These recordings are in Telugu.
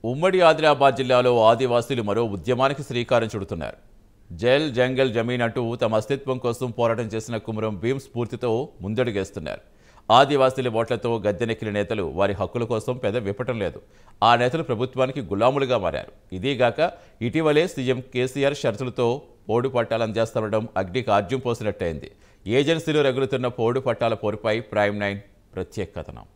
ఉమ్మడి ఆదిలాబాద్ జిల్లాలో ఆదివాసీలు మరో ఉద్యమానికి శ్రీకారం చుడుతున్నారు. జైల్ జంగల్ జమీన్ అంటూ తమ అస్తిత్వం కోసం పోరాటం చేసిన కుమరం భీం స్ఫూర్తితో ముందడుగేస్తున్నారు. ఆదివాసీల ఓట్లతో గద్దెనెక్కిన నేతలు వారి హక్కుల కోసం పెద విప్పటం లేదు. ఆ నేతలు ప్రభుత్వానికి గులాములుగా మారారు. ఇదీగాక ఇటీవలే సీఎం కేసీఆర్ షరతులతో పోడు పట్టాలు అందజేస్తుండడం అగ్నికి ఆజ్యం పోసినట్టయింది. ఏజెన్సీలు రగులుతున్న పోడు పట్టాల పోరుపై ప్రైమ్ 9 ప్రత్యేక కథనం.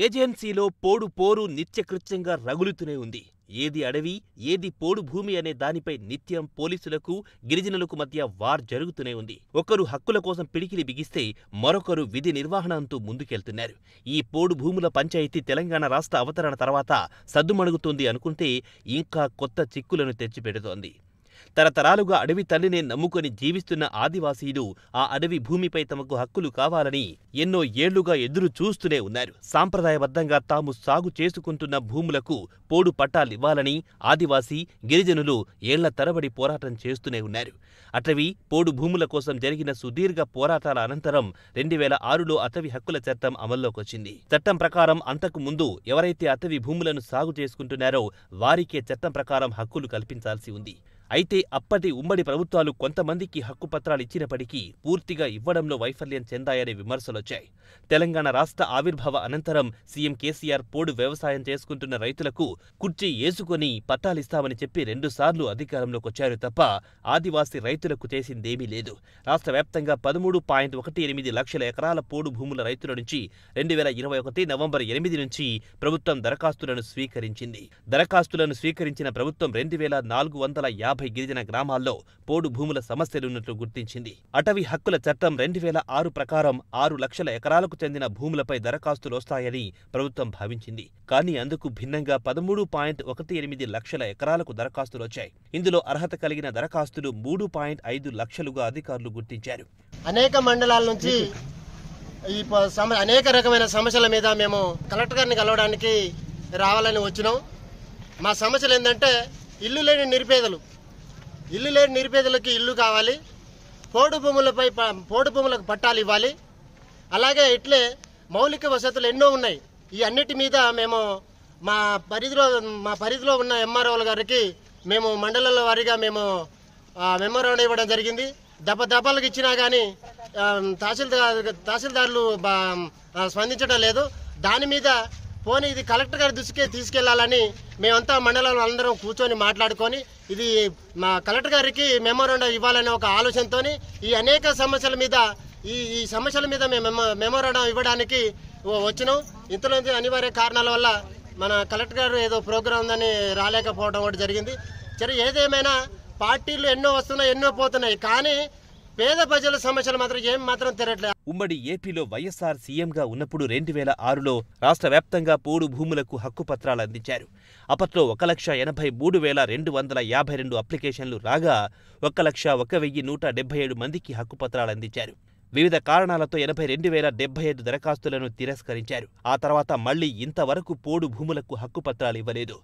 ఏజెన్సీలో పోడు పోరు నిత్యకృత్యంగా రగులుతూనే ఉంది. ఏది అడవి, ఏది పోడు భూమి అనే దానిపై నిత్యం పోలీసులకు, గిరిజనులకు మధ్య వార్ జరుగుతూనే ఉంది. ఒకరు హక్కుల కోసం పిడికిలి బిగిస్తే మరొకరు విధి నిర్వహణ అంటూ ముందుకెళ్తున్నారు. ఈ పోడు భూముల పంచాయతీ తెలంగాణ రాష్ట్ర అవతరణ తర్వాత సద్దుమణుగుతుంది అనుకుంటే ఇంకా కొత్త చిక్కులను తెచ్చిపెడుతోంది. తరతరాలుగా అడవి తల్లినే నమ్ముకొని జీవిస్తున్న ఆదివాసీలు ఆ అడవి భూమిపై తమకు హక్కులు కావాలని ఎన్నో ఏళ్లుగా ఎదురు చూస్తూనే ఉన్నారు. సాంప్రదాయబద్ధంగా తాము సాగు చేసుకుంటున్న భూములకు పోడు పట్టాలివ్వాలని ఆదివాసీ, గిరిజనులు ఏళ్ల తరబడి పోరాటం చేస్తూనే ఉన్నారు. అటవీ, పోడు భూముల కోసం జరిగిన సుదీర్ఘ పోరాటాల అనంతరం 2006లో అటవీ హక్కుల చట్టం అమల్లోకొచ్చింది. చట్టం ప్రకారం అంతకు ముందు ఎవరైతే అటవీ భూములను సాగు చేసుకుంటున్నారో వారికే చట్టం ప్రకారం హక్కులు కల్పించాల్సి ఉంది. అయితే అప్పటి ఉమ్మడి ప్రభుత్వాలు కొంతమందికి హక్కు పత్రాలు ఇచ్చినప్పటికీ పూర్తిగా ఇవ్వడంలో వైఫల్యం చెందాయనే విమర్శలొచ్చాయి. తెలంగాణ రాష్ట్ర ఆవిర్భావ అనంతరం సీఎం కేసీఆర్ పోడు వ్యవసాయం చేసుకుంటున్న రైతులకు కుర్చీ ఏసుకొని పట్టాలిస్తామని చెప్పి 2 సార్లు అధికారంలోకొచ్చారు తప్ప ఆదివాసీ రైతులకు చేసిందేమీ లేదు. రాష్ట్ర వ్యాప్తంగా 13.18 లక్షల ఎకరాల పోడు భూముల రైతుల నుంచి 2021 నవంబర్ 8 నుంచి ప్రభుత్వం దరఖాస్తులను స్వీకరించింది. దరఖాస్తులను స్వీకరించిన ప్రభుత్వం 2450 గిరిజన గ్రామాల్లో పోడు భూముల సమస్యలున్నట్లు గుర్తించింది. అటవీ హక్కుల చట్టం 2006 ప్రకారం 6 లక్షల ఎకరాలకు చెందిన భూములపై దరఖాస్తులు వస్తాయని ప్రభుత్వం భావించింది. కానీ అందుకు భిన్నంగా 13.18 లక్షల ఎకరాలకు దరఖాస్తులొచ్చాయి. ఇందులో అర్హత కలిగిన దరఖాస్తులు 3.5 లక్షలుగా అధికారులు గుర్తించారు. అనేక మండలాల నుంచి ఈ అనేక రకమైన సమస్యల మీద మేము కలెక్టర్ గారిని కలవడానికి రావాలని వచ్చినాం. మా సమస్యలు ఏంటంటే ఇల్లు లేని నిరుపేదలకి ఇల్లు కావాలి, పోడు భూములకు పట్టాలు ఇవ్వాలి. అలాగే ఇట్లే మౌలిక వసతులు ఎన్నో ఉన్నాయి. ఈ అన్నిటి మీద మేము మా పరిధిలో ఉన్న ఎంఆర్ఓల గారికి మేము మండలాల వారీగా మేము మెమోరాండం ఇవ్వడం జరిగింది. దఫాలకు ఇచ్చినా కానీ తహసీల్దార్లు స్పందించడం లేదు. దాని మీద పోనీ ఇది కలెక్టర్ గారి దృష్టికి తీసుకెళ్లాలని మేమంతా మండలంలో అందరం కూర్చొని మాట్లాడుకొని ఇది మా కలెక్టర్ గారికి మెమోరాండం ఇవ్వాలనే ఒక ఆలోచనతో ఈ అనేక సమస్యల మీద ఈ సమస్యల మీద మేము మెమోరాండం ఇవ్వడానికి వచ్చినాం. ఇంతలో అనివార్య కారణాల వల్ల మన కలెక్టర్ గారు ఏదో ప్రోగ్రాం ఉందని రాలేకపోవడం కూడా జరిగింది. సరే, ఏదేమైనా పార్టీలు ఎన్నో వస్తున్నాయి, ఎన్నో పోతున్నాయి, కానీ పేద ప్రజల సమస్యలు మాత్రం ఏం మాత్రం తిరగట్లేదు. ఉమ్మడి ఏపీలో వైఎస్ఆర్ సీఎంగా ఉన్నప్పుడు 2006లో రాష్ట్ర వ్యాప్తంగా పోడు భూములకు హక్కు పత్రాలు అందించారు. అప్పట్లో 1,80,252 అప్లికేషన్లు రాగా 1,01,177 మందికి హక్కు పత్రాలు అందించారు. వివిధ కారణాలతో 82,075 దరఖాస్తులను తిరస్కరించారు. ఆ తర్వాత మళ్లీ ఇంతవరకు పోడు భూములకు హక్కు పత్రాలు ఇవ్వలేదు.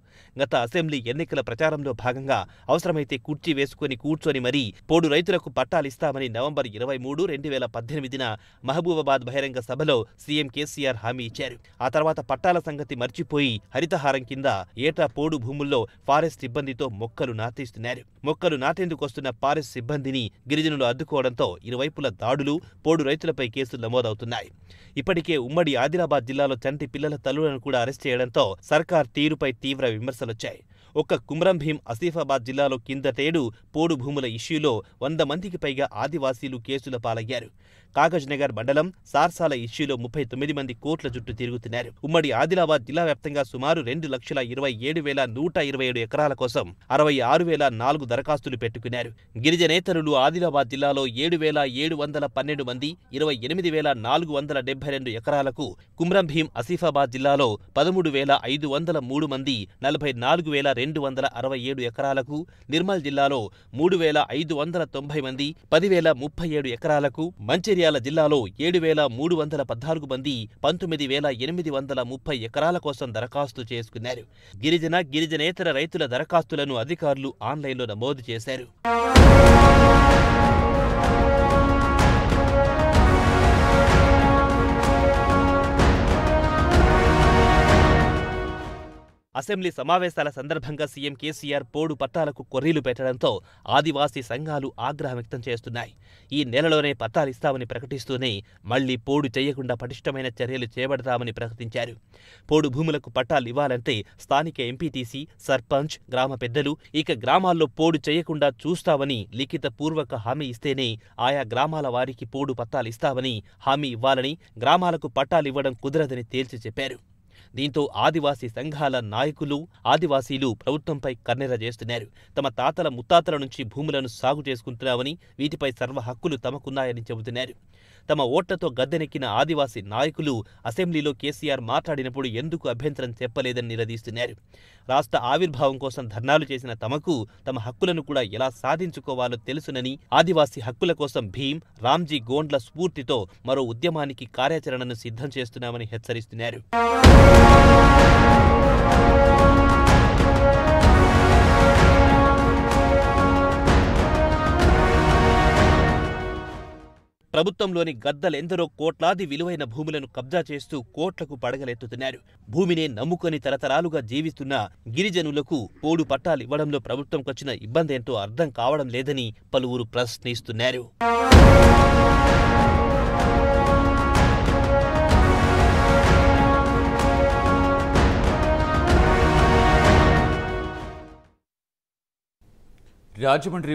గత అసెంబ్లీ ఎన్నికల ప్రచారంలో భాగంగా అవసరమైతే కుర్చీ వేసుకుని కూర్చొని మరీ పోడు రైతులకు పట్టాలిస్తామని నవంబర్ 23, 2018న మహబూబాబాద్ బహిరంగ సభలో సీఎం కేసీఆర్ హామీ ఇచ్చారు. ఆ తర్వాత పట్టాల సంగతి మర్చిపోయి హరితహారం కింద ఏటా పోడు భూముల్లో ఫారెస్ట్ సిబ్బందితో మొక్కలు నాటిస్తున్నారు. మొక్కలు నాటేందుకొస్తున్న ఫారెస్ట్ సిబ్బందిని గిరిజనులు అడ్డుకోవడంతో ఇరువైపుల దాడులు, పోడు రైతులపై కేసులు నమోదవుతున్నాయి. ఇప్పటికే ఉమ్మడి ఆదిలాబాద్ జిల్లాలో చంటి పిల్లల తల్లులను కూడా అరెస్ట్ చేయడంతో సర్కార్ తీరుపై తీవ్ర విమర్శలొచ్చాయి. ఒక్క కుమరం భీం ఆసిఫాబాద్ జిల్లాలో కిందటేడు పోడు భూముల ఇష్యూలో 100 మందికి పైగా ఆదివాసీలు కేసుల పాలయ్యారు. కాగజ్ నగర్ మండలం సార్సాల ఇష్యూలో 39 మంది కోర్టుల చుట్టూ తిరుగుతున్నారు. ఉమ్మడి ఆదిలాబాద్ జిల్లా వ్యాప్తంగా సుమారు 2,27,127 ఎకరాల కోసం 66,004 దరఖాస్తులు పెట్టుకున్నారు. గిరిజనేతరులు ఆదిలాబాద్ జిల్లాలో 7,712 మంది 28,472 ఎకరాలకు, కుమ్రం భీం ఆసిఫాబాద్ జిల్లాలో 13,503 మంది 44,267 ఎకరాలకు, నిర్మల్ జిల్లాలో 3,590 మంది 10,037 ఎకరాలకు, మంచిర్యాల జిల్లాలో 7,314 మంది 19,830 ఎకరాల కోసం దరఖాస్తు చేసుకున్నారు. గిరిజనేతర రైతుల దరఖాస్తులను అధికారులు ఆన్లైన్లో నమోదు చేశారు. అసెంబ్లీ సమావేశాల సందర్భంగా సీఎం కేసీఆర్ పోడు పట్టాలకు కొర్రీలు పెట్టడంతో ఆదివాసీ సంఘాలు ఆగ్రహం వ్యక్తం చేస్తున్నాయి. ఈ నెలలోనే పట్టాలిస్తామని ప్రకటిస్తూనే మళ్లీ పోడు చేయకుండా పటిష్టమైన చర్యలు చేపడతామని ప్రకటించారు. పోడు భూములకు పట్టాలివ్వాలంటే స్థానిక ఎంపీటీసీ, సర్పంచ్, గ్రామ పెద్దలు ఇక గ్రామాల్లో పోడు చేయకుండా చూస్తామని లిఖిత పూర్వక హామీ ఇస్తేనే ఆయా గ్రామాల వారికి పోడు పట్టాలిస్తామని హామీ ఇవ్వాలని, గ్రామాలకు పట్టాలివ్వడం కుదరదని తేల్చి చెప్పారు. దీంతో ఆదివాసీ సంఘాల నాయకులు, ఆదివాసీలు ప్రభుత్వంపై కన్నెర చేస్తున్నారు. తమ తాతల ముత్తాతల నుంచి భూములను సాగు చేసుకుంటున్నామని, వీటిపై సర్వ హక్కులు తమకున్నాయని చెబుతున్నారు. తమ ఓట్లతో గద్దెనెక్కిన ఆదివాసీ నాయకులు అసెంబ్లీలో కేసీఆర్ మాట్లాడినప్పుడు ఎందుకు అభ్యంతరం చెప్పలేదని నిలదీస్తున్నారు. రాష్ట్ర ఆవిర్భావం కోసం ధర్నాలు చేసిన తమకు తమ హక్కులను కూడా ఎలా సాధించుకోవాలో తెలుసునని, ఆదివాసీ హక్కుల కోసం భీం, రామ్జీ గోండ్ల స్ఫూర్తితో మరో ఉద్యమానికి కార్యాచరణను సిద్ధం చేస్తున్నామని హెచ్చరిస్తున్నారు. ప్రభుత్వంలోని గద్దలెందరో కోట్లాది విలువైన భూములను కబ్జా చేస్తూ కోట్లకు పడగలెత్తుతున్నారు. భూమినే నమ్ముకొని తరతరాలుగా జీవిస్తున్న గిరిజనులకు పోడు పట్టాలివ్వడంలో ప్రభుత్వంకొచ్చిన ఇబ్బందేంటో అర్థం కావడం లేదని పలువురు ప్రశ్నిస్తున్నారు. రాజమండ్రి